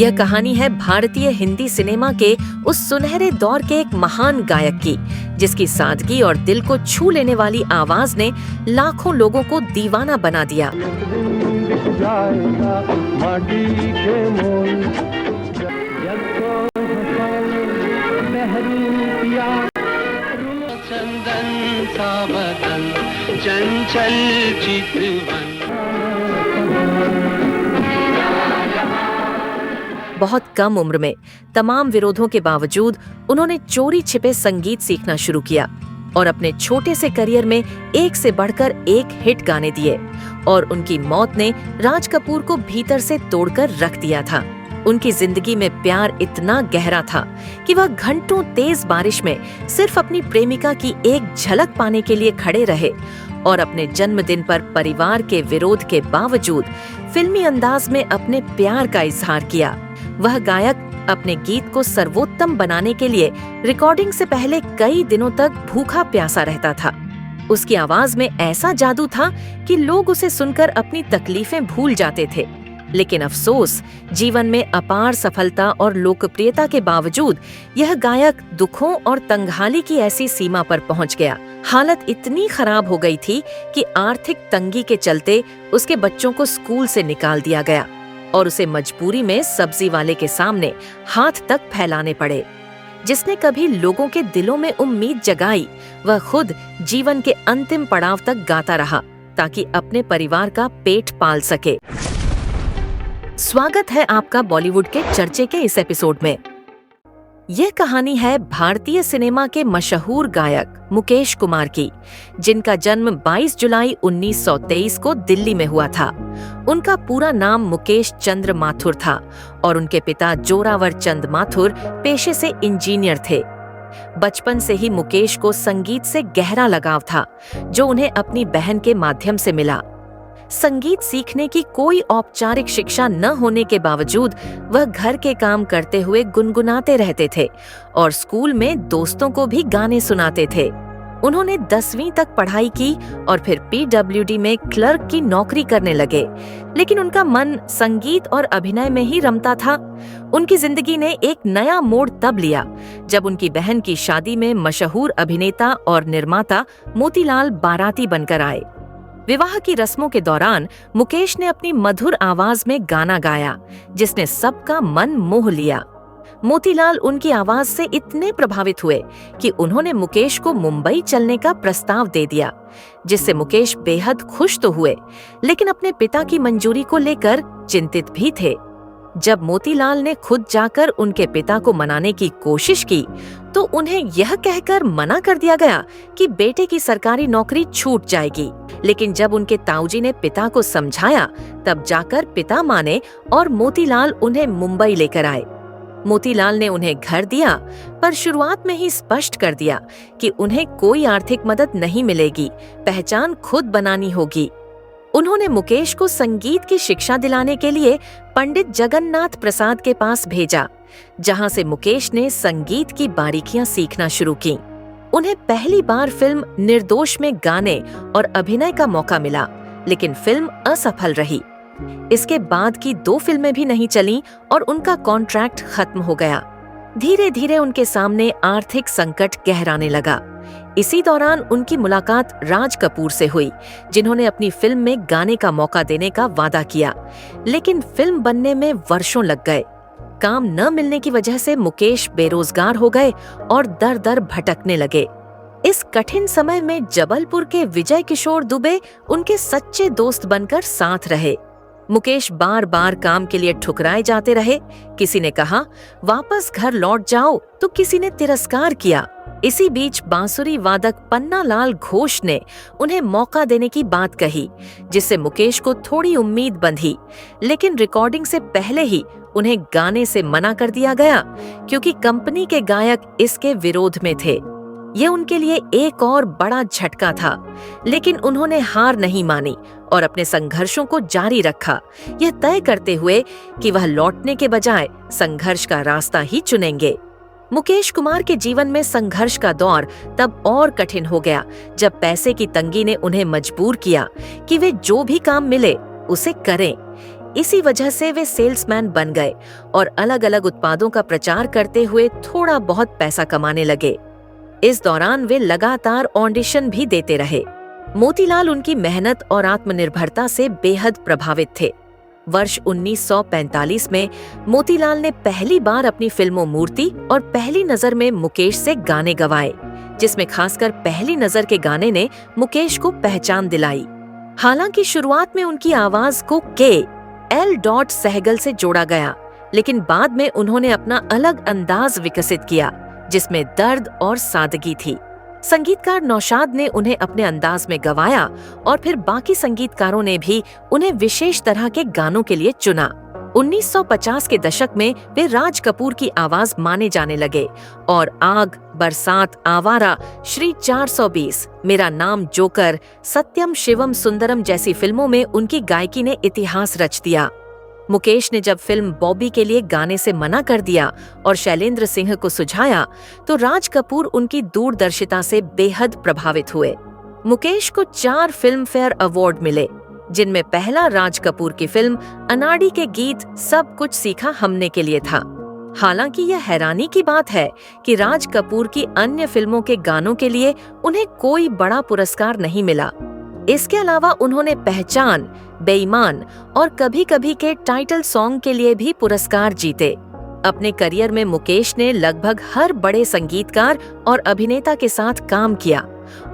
यह कहानी है भारतीय हिंदी सिनेमा के उस सुनहरे दौर के एक महान गायक की, जिसकी सादगी और दिल को छू लेने वाली आवाज ने लाखों लोगों को दीवाना बना दिया। बहुत कम उम्र में तमाम विरोधों के बावजूद उन्होंने चोरी छिपे संगीत सीखना शुरू किया और अपने छोटे से करियर में एक से बढ़कर एक हिट गाने दिए और उनकी मौत ने राज कपूर को भीतर से तोड़कर रख दिया था। उनकी जिंदगी में प्यार इतना गहरा था कि वह घंटों तेज बारिश में सिर्फ अपनी प्रेमिका की एक झलक पाने के लिए खड़े रहे और अपने जन्मदिन पर परिवार के विरोध के बावजूद फिल्मी अंदाज में अपने प्यार का इजहार किया। वह गायक अपने गीत को सर्वोत्तम बनाने के लिए रिकॉर्डिंग से पहले कई दिनों तक भूखा प्यासा रहता था। उसकी आवाज में ऐसा जादू था कि लोग उसे सुनकर अपनी तकलीफें भूल जाते थे। लेकिन अफसोस, जीवन में अपार सफलता और लोकप्रियता के बावजूद यह गायक दुखों और तंगहाली की ऐसी सीमा पर पहुंच गया। हालत इतनी खराब हो गई थी कि आर्थिक तंगी के चलते उसके बच्चों को स्कूल से निकाल दिया गया और उसे मजबूरी में सब्जी वाले के सामने हाथ तक फैलाने पड़े। जिसने कभी लोगों के दिलों में उम्मीद जगाई, वह खुद जीवन के अंतिम पड़ाव तक गाता रहा ताकि अपने परिवार का पेट पाल सके। स्वागत है आपका बॉलीवुड के चर्चे के इस एपिसोड में। यह कहानी है भारतीय सिनेमा के मशहूर गायक मुकेश कुमार की, जिनका जन्म 22 जुलाई 1923 को दिल्ली में हुआ था। उनका पूरा नाम मुकेश चंद्र माथुर था और उनके पिता जोरावर चंद माथुर पेशे से इंजीनियर थे। बचपन से ही मुकेश को संगीत से गहरा लगाव था, जो उन्हें अपनी बहन के माध्यम से मिला। संगीत सीखने की कोई औपचारिक शिक्षा न होने के बावजूद वह घर के काम करते हुए गुनगुनाते रहते थे और स्कूल में दोस्तों को भी गाने सुनाते थे। उन्होंने 10वीं तक पढ़ाई की और फिर PWD में क्लर्क की नौकरी करने लगे, लेकिन उनका मन संगीत और अभिनय में ही रमता था। उनकी जिंदगी ने एक नया मोड़ तब लिया जब उनकी बहन की शादी में मशहूर अभिनेता और निर्माता मोतीलाल बाराती बनकर आए। विवाह की रस्मों के दौरान मुकेश ने अपनी मधुर आवाज में गाना गाया, जिसने सबका मन मोह लिया। मोतीलाल उनकी आवाज से इतने प्रभावित हुए कि उन्होंने मुकेश को मुंबई चलने का प्रस्ताव दे दिया, जिससे मुकेश बेहद खुश तो हुए, लेकिन अपने पिता की मंजूरी को लेकर चिंतित भी थे। जब मोतीलाल ने खुद जाकर उनके पिता को मनाने की कोशिश की, तो उन्हें यह कहकर मना कर दिया गया कि बेटे की सरकारी नौकरी छूट जाएगी। लेकिन जब उनके ताऊजी ने पिता को समझाया, तब जाकर पिता माने और मोतीलाल उन्हें मुंबई लेकर आए। मोतीलाल ने उन्हें घर दिया, पर शुरुआत में ही स्पष्ट कर दिया कि उन्हें कोई आर्थिक मदद नहीं मिलेगी, पहचान खुद बनानी होगी। उन्होंने मुकेश को संगीत की शिक्षा दिलाने के लिए पंडित जगन्नाथ प्रसाद के पास भेजा, जहां से मुकेश ने संगीत की बारीकियां सीखना शुरू की। उन्हें पहली बार फिल्म निर्दोष में गाने और अभिनय का मौका मिला, लेकिन फिल्म असफल रही। इसके बाद की 2 फिल्में भी नहीं चलीं और उनका कॉन्ट्रैक्ट खत्म हो गया। धीरे धीरे उनके सामने आर्थिक संकट गहराने लगा। इसी दौरान उनकी मुलाकात राज कपूर से हुई, जिन्होंने अपनी फिल्म में गाने का मौका देने का वादा किया, लेकिन फिल्म बनने में वर्षों लग गए। काम न मिलने की वजह से मुकेश बेरोजगार हो गए और दर दर भटकने लगे। इस कठिन समय में जबलपुर के विजय किशोर दुबे उनके सच्चे दोस्त बनकर साथ रहे। मुकेश बार बार काम के लिए ठुकराए जाते रहे। किसी ने कहा वापस घर लौट जाओ, तो किसी ने तिरस्कार किया। इसी बीच बांसुरी वादक पन्ना लाल घोष ने उन्हें मौका देने की बात कही, जिससे मुकेश को थोड़ी उम्मीद बंधी, लेकिन रिकॉर्डिंग से पहले ही उन्हें गाने से मना कर दिया गया, क्योंकि कंपनी के गायक इसके विरोध में थे। ये उनके लिए एक और बड़ा झटका था, लेकिन उन्होंने हार नहीं मानी और अपने संघर्षों को जारी रखा, यह तय करते हुए कि वह लौटने के बजाय संघर्ष का रास्ता ही चुनेंगे। मुकेश कुमार के जीवन में संघर्ष का दौर तब और कठिन हो गया जब पैसे की तंगी ने उन्हें मजबूर किया कि वे जो भी काम मिले उसे करें। इसी वजह से वे सेल्समैन बन गए और अलग अलग उत्पादों का प्रचार करते हुए थोड़ा बहुत पैसा कमाने लगे। इस दौरान वे लगातार ऑडिशन भी देते रहे। मोतीलाल उनकी मेहनत और आत्मनिर्भरता से बेहद प्रभावित थे। वर्ष 1945 में मोतीलाल ने पहली बार अपनी फिल्मों मूर्ति और पहली नजर में मुकेश से गाने गवाए, जिसमें खासकर पहली नजर के गाने ने मुकेश को पहचान दिलाई। हालांकि शुरुआत में उनकी आवाज को के.एल. सहगल से जोड़ा गया, लेकिन बाद में उन्होंने अपना अलग अंदाज विकसित किया, जिसमें दर्द और सादगी थी। संगीतकार नौशाद ने उन्हें अपने अंदाज में गवाया और फिर बाकी संगीतकारों ने भी उन्हें विशेष तरह के गानों के लिए चुना। 1950 के दशक में वे राज कपूर की आवाज माने जाने लगे और आग, बरसात, आवारा, श्री 420, मेरा नाम जोकर, सत्यम शिवम सुंदरम जैसी फिल्मों में उनकी गायकी ने इतिहास रच दिया। मुकेश ने जब फिल्म बॉबी के लिए गाने से मना कर दिया और शैलेंद्र सिंह को सुझाया, तो राज कपूर उनकी दूरदर्शिता से बेहद प्रभावित हुए। मुकेश को 4 फिल्म फेयर अवार्ड मिले, जिनमें पहला राज कपूर की फिल्म अनाड़ी के गीत सब कुछ सीखा हमने के लिए था। हालांकि यह हैरानी की बात है कि राज कपूर की अन्य फिल्मों के गानों के लिए उन्हें कोई बड़ा पुरस्कार नहीं मिला। इसके अलावा उन्होंने पहचान, बेईमान और कभी कभी के टाइटल सॉन्ग के लिए भी पुरस्कार जीते। अपने करियर में मुकेश ने लगभग हर बड़े संगीतकार और अभिनेता के साथ काम किया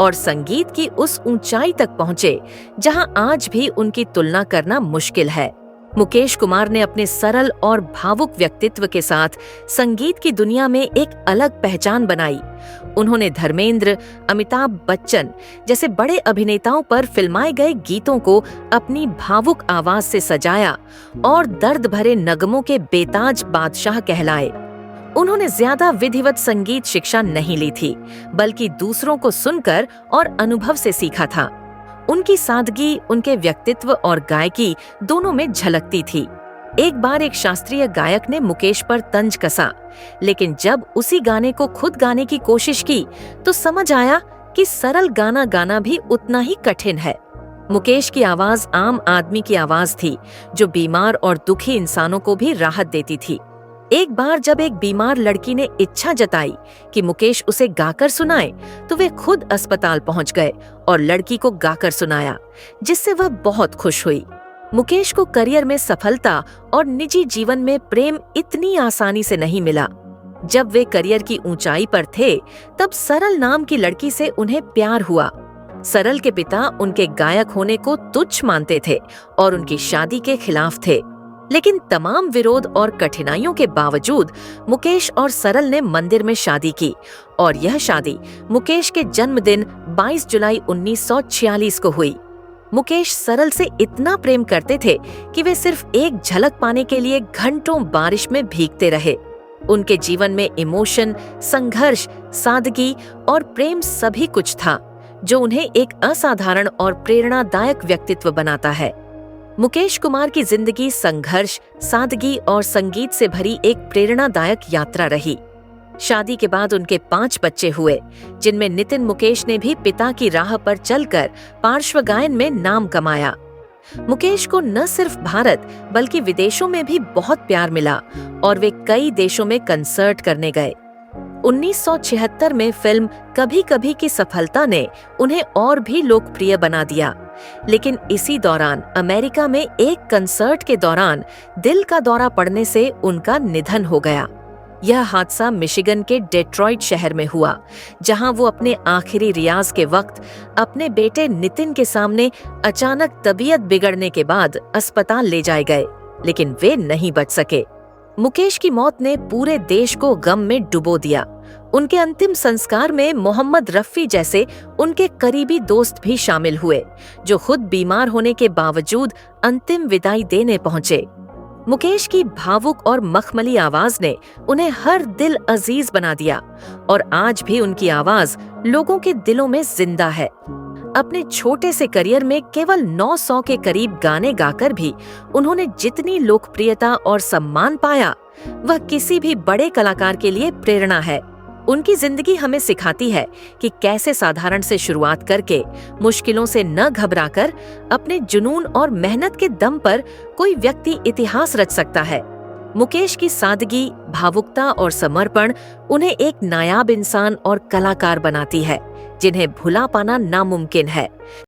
और संगीत की उस ऊंचाई तक पहुंचे जहां आज भी उनकी तुलना करना मुश्किल है। मुकेश कुमार ने अपने सरल और भावुक व्यक्तित्व के साथ संगीत की दुनिया में एक अलग पहचान बनाई। उन्होंने धर्मेंद्र, अमिताभ बच्चन जैसे बड़े अभिनेताओं पर फिल्माए गए गीतों को अपनी भावुक आवाज से सजाया और दर्द भरे नगमों के बेताज बादशाह कहलाए। उन्होंने ज्यादा विधिवत संगीत शिक्षा नहीं ली थी, बल्कि दूसरों को सुनकर और अनुभव से सीखा था। उनकी सादगी उनके व्यक्तित्व और गायकी दोनों में झलकती थी। एक बार एक शास्त्रीय गायक ने मुकेश पर तंज कसा, लेकिन जब उसी गाने को खुद गाने की कोशिश की तो समझ आया कि सरल गाना गाना भी उतना ही कठिन है। मुकेश की आवाज आम आदमी की आवाज थी, जो बीमार और दुखी इंसानों को भी राहत देती थी। एक बार जब एक बीमार लड़की ने इच्छा जताई कि मुकेश उसे गाकर सुनाए, तो वे खुद अस्पताल पहुंच गए और लड़की को गाकर सुनाया, जिससे वह बहुत खुश हुई। मुकेश को करियर में सफलता और निजी जीवन में प्रेम इतनी आसानी से नहीं मिला। जब वे करियर की ऊंचाई पर थे, तब सरल नाम की लड़की से उन्हें प्यार हुआ। सरल के पिता उनके गायक होने को तुच्छ मानते थे और उनकी शादी के खिलाफ थे, लेकिन तमाम विरोध और कठिनाइयों के बावजूद मुकेश और सरल ने मंदिर में शादी की और यह शादी मुकेश के जन्मदिन 22 जुलाई 1946 को हुई। मुकेश सरल से इतना प्रेम करते थे कि वे सिर्फ एक झलक पाने के लिए घंटों बारिश में भीगते रहे। उनके जीवन में इमोशन, संघर्ष, सादगी और प्रेम सभी कुछ था, जो उन्हें एक असाधारण और प्रेरणादायक व्यक्तित्व बनाता है। मुकेश कुमार की जिंदगी संघर्ष, सादगी और संगीत से भरी एक प्रेरणादायक यात्रा रही। शादी के बाद उनके 5 बच्चे हुए, जिनमें नितिन मुकेश ने भी पिता की राह पर चलकर पार्श्व गायन में नाम कमाया। मुकेश को न सिर्फ भारत बल्कि विदेशों में भी बहुत प्यार मिला और वे कई देशों में कंसर्ट करने गए। 1976 में फिल्म कभी कभी की सफलता ने उन्हें और भी लोकप्रिय बना दिया, लेकिन इसी दौरान अमेरिका में एक कंसर्ट के दौरान दिल का दौरा पड़ने से उनका निधन हो गया। यह हादसा मिशिगन के डेट्रॉइट शहर में हुआ, जहां वो अपने आखिरी रियाज के वक्त अपने बेटे नितिन के सामने अचानक तबीयत बिगड़ने के बाद अस्पताल ले जाए गए, लेकिन वे नहीं बच सके। मुकेश की मौत ने पूरे देश को गम में डुबो दिया। उनके अंतिम संस्कार में मोहम्मद रफी जैसे उनके करीबी दोस्त भी शामिल हुए, जो खुद बीमार होने के बावजूद अंतिम विदाई देने पहुंचे। मुकेश की भावुक और मखमली आवाज ने उन्हें हर दिल अजीज बना दिया और आज भी उनकी आवाज लोगों के दिलों में जिंदा है। अपने छोटे से करियर में केवल 900 के करीब गाने गाकर भी उन्होंने जितनी लोकप्रियता और सम्मान पाया, वह किसी भी बड़े कलाकार के लिए प्रेरणा है। उनकी जिंदगी हमें सिखाती है कि कैसे साधारण से शुरुआत करके मुश्किलों से न घबराकर अपने जुनून और मेहनत के दम पर कोई व्यक्ति इतिहास रच सकता है। मुकेश की सादगी, भावुकता और समर्पण उन्हें एक नायाब इंसान और कलाकार बनाती है, जिन्हें भुला पाना नामुमकिन है।